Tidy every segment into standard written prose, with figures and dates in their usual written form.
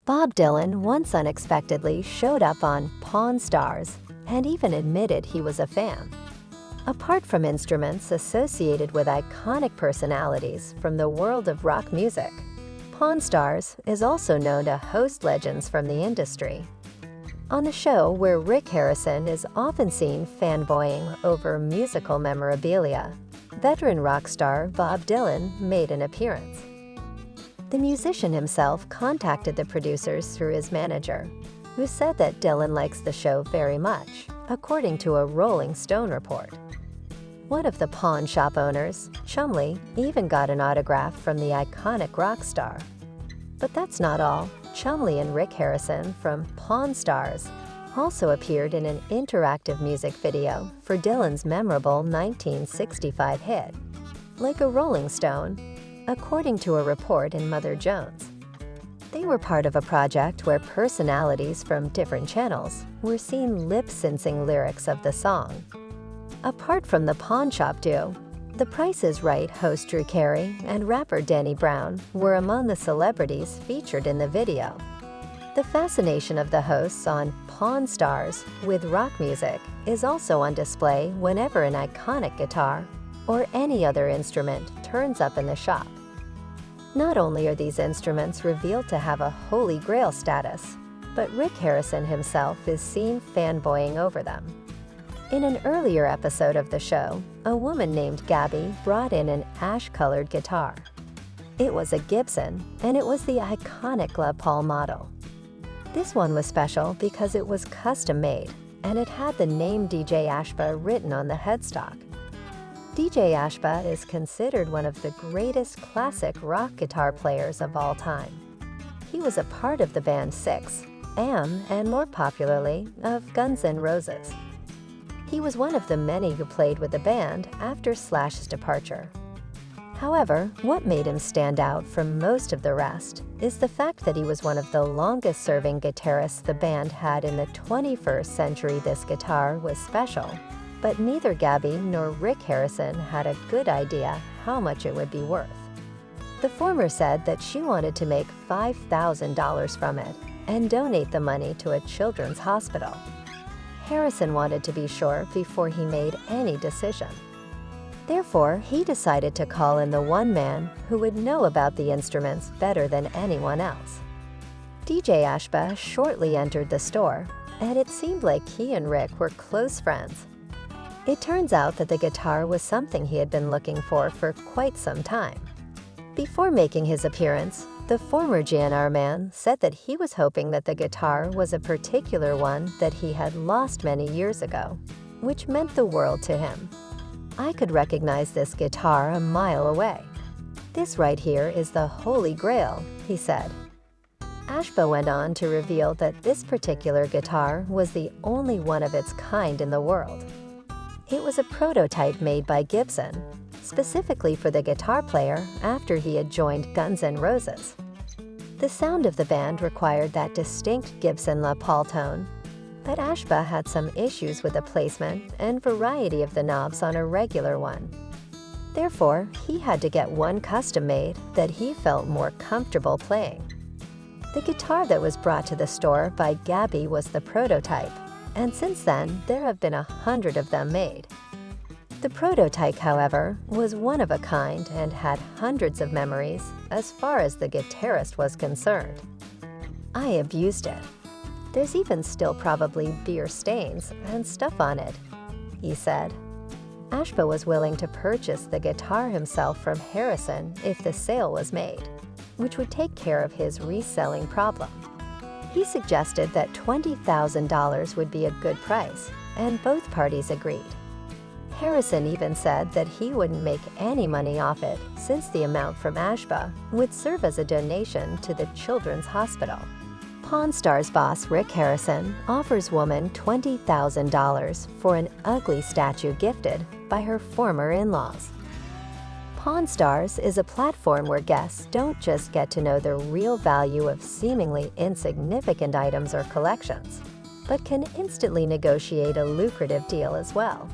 Bob Dylan once unexpectedly showed up on Pawn Stars and even admitted he was a fan. Apart from instruments associated with iconic personalities from the world of rock music, Pawn Stars is also known to host legends from the industry. On the show, where Rick Harrison is often seen fanboying over musical memorabilia, veteran rock star Bob Dylan made an appearance. The musician himself contacted the producers through his manager, who said that Dylan likes the show very much, according to a Rolling Stone report. One of the pawn shop owners, Chumley, even got an autograph from the iconic rock star. But that's not all. Chumley and Rick Harrison from Pawn Stars also appeared in an interactive music video for Dylan's memorable 1965 hit, Like a Rolling Stone, according to a report in Mother Jones. They were part of a project where personalities from different channels were seen lip-syncing lyrics of the song. Apart from the pawn shop duo, The Price is Right host Drew Carey and rapper Danny Brown were among the celebrities featured in the video. The fascination of the hosts on Pawn Stars with rock music is also on display whenever an iconic guitar or any other instrument turns up in the shop. Not only are these instruments revealed to have a holy grail status, but Rick Harrison himself is seen fanboying over them. In an earlier episode of the show, a woman named Gabby brought in an ash-colored guitar. It was a Gibson, and it was the iconic Les Paul model. This one was special because it was custom-made, and it had the name DJ Ashba written on the headstock. DJ Ashba is considered one of the greatest classic rock guitar players of all time. He was a part of the band Six, and more popularly, of Guns N' Roses. He was one of the many who played with the band after Slash's departure. However, what made him stand out from most of the rest is the fact that he was one of the longest-serving guitarists the band had in the 21st century. This guitar was special, but neither Gabby nor Rick Harrison had a good idea how much it would be worth. The former said that she wanted to make $5,000 from it and donate the money to a children's hospital. Harrison wanted to be sure before he made any decision. Therefore, he decided to call in the one man who would know about the instruments better than anyone else. DJ Ashba shortly entered the store, and it seemed like he and Rick were close friends. It turns out that the guitar was something he had been looking for quite some time. Before making his appearance, the former GNR man said that he was hoping that the guitar was a particular one that he had lost many years ago, which meant the world to him. "I could recognize this guitar a mile away. This right here is the Holy Grail," he said. Ashba went on to reveal that this particular guitar was the only one of its kind in the world. It was a prototype made by Gibson, specifically for the guitar player after he had joined Guns N' Roses. The sound of the band required that distinct Gibson Les Paul tone, but Ashba had some issues with the placement and variety of the knobs on a regular one. Therefore, he had to get one custom-made that he felt more comfortable playing. The guitar that was brought to the store by Gabby was the prototype, and since then, there have been 100 of them made. The prototype, however, was one of a kind and had hundreds of memories as far as the guitarist was concerned. "I abused it. There's even still probably beer stains and stuff on it," he said. Ashba was willing to purchase the guitar himself from Harrison if the sale was made, which would take care of his reselling problem. He suggested that $20,000 would be a good price, and both parties agreed. Harrison even said that he wouldn't make any money off it since the amount from Ashba would serve as a donation to the Children's Hospital. Pawn Stars boss Rick Harrison offers woman $20,000 for an ugly statue gifted by her former in-laws. Pawn Stars is a platform where guests don't just get to know the real value of seemingly insignificant items or collections, but can instantly negotiate a lucrative deal as well.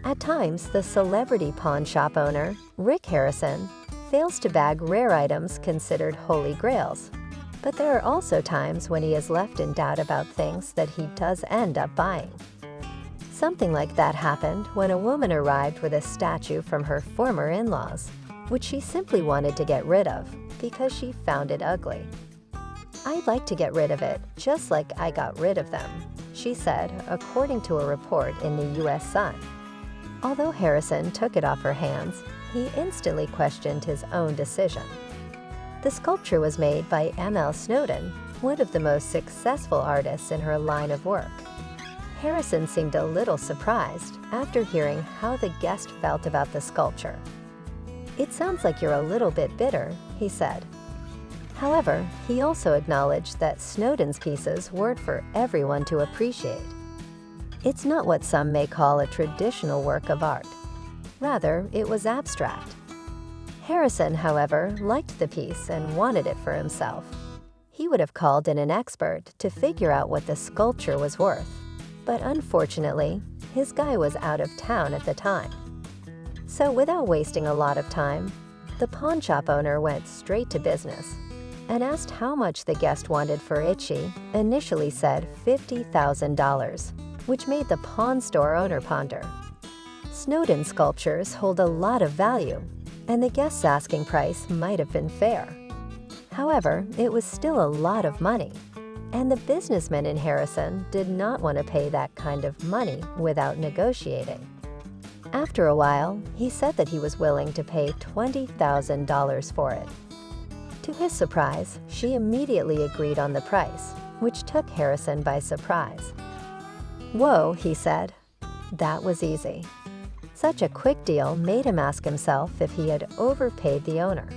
At times, the celebrity pawn shop owner, Rick Harrison, fails to bag rare items considered holy grails. But there are also times when he is left in doubt about things that he does end up buying. Something like that happened when a woman arrived with a statue from her former in-laws, which she simply wanted to get rid of because she found it ugly. "I'd like to get rid of it, just like I got rid of them," she said, according to a report in the U.S. Sun. Although Harrison took it off her hands, he instantly questioned his own decision. The sculpture was made by M.L. Snowdon, one of the most successful artists in her line of work. Harrison seemed a little surprised after hearing how the guest felt about the sculpture. "It sounds like you're a little bit bitter," he said. However, he also acknowledged that Snowdon's pieces weren't for everyone to appreciate. It's not what some may call a traditional work of art. Rather, it was abstract. Harrison, however, liked the piece and wanted it for himself. He would have called in an expert to figure out what the sculpture was worth. But unfortunately, his guy was out of town at the time. So without wasting a lot of time, the pawn shop owner went straight to business and asked how much the guest wanted for it. She initially said $50,000, which made the pawn store owner ponder. Snowdon sculptures hold a lot of value, and the guest's asking price might have been fair. However, it was still a lot of money, and the businessman in Harrison did not want to pay that kind of money without negotiating. After a while, he said that he was willing to pay $20,000 for it. To his surprise, she immediately agreed on the price, which took Harrison by surprise. "Whoa," he said. That was easy. Such a quick deal made him ask himself if he had overpaid the owner.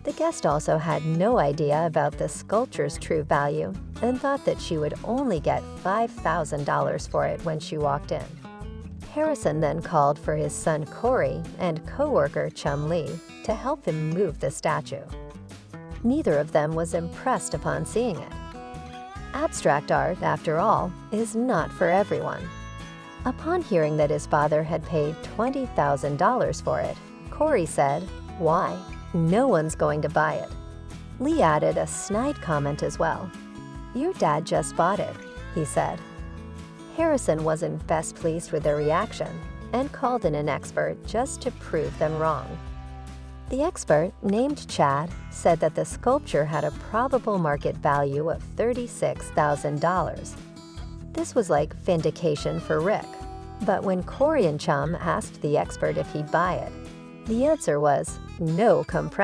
The guest also had no idea about the sculpture's true value and thought that she would only get $5,000 for it when she walked in. Harrison then called for his son Corey and co-worker Chum Lee to help him move the statue. Neither of them was impressed upon seeing it. Abstract art, after all, is not for everyone. Upon hearing that his father had paid $20,000 for it, Corey said, "Why? No one's going to buy it." Lee added a snide comment as well. "Your dad just bought it," he said. Harrison wasn't best pleased with their reaction and called in an expert just to prove them wrong. The expert, named Chad, said that the sculpture had a probable market value of $36,000. This was like vindication for Rick, but when Corey and Chum asked the expert if he'd buy it, the answer was no compressor.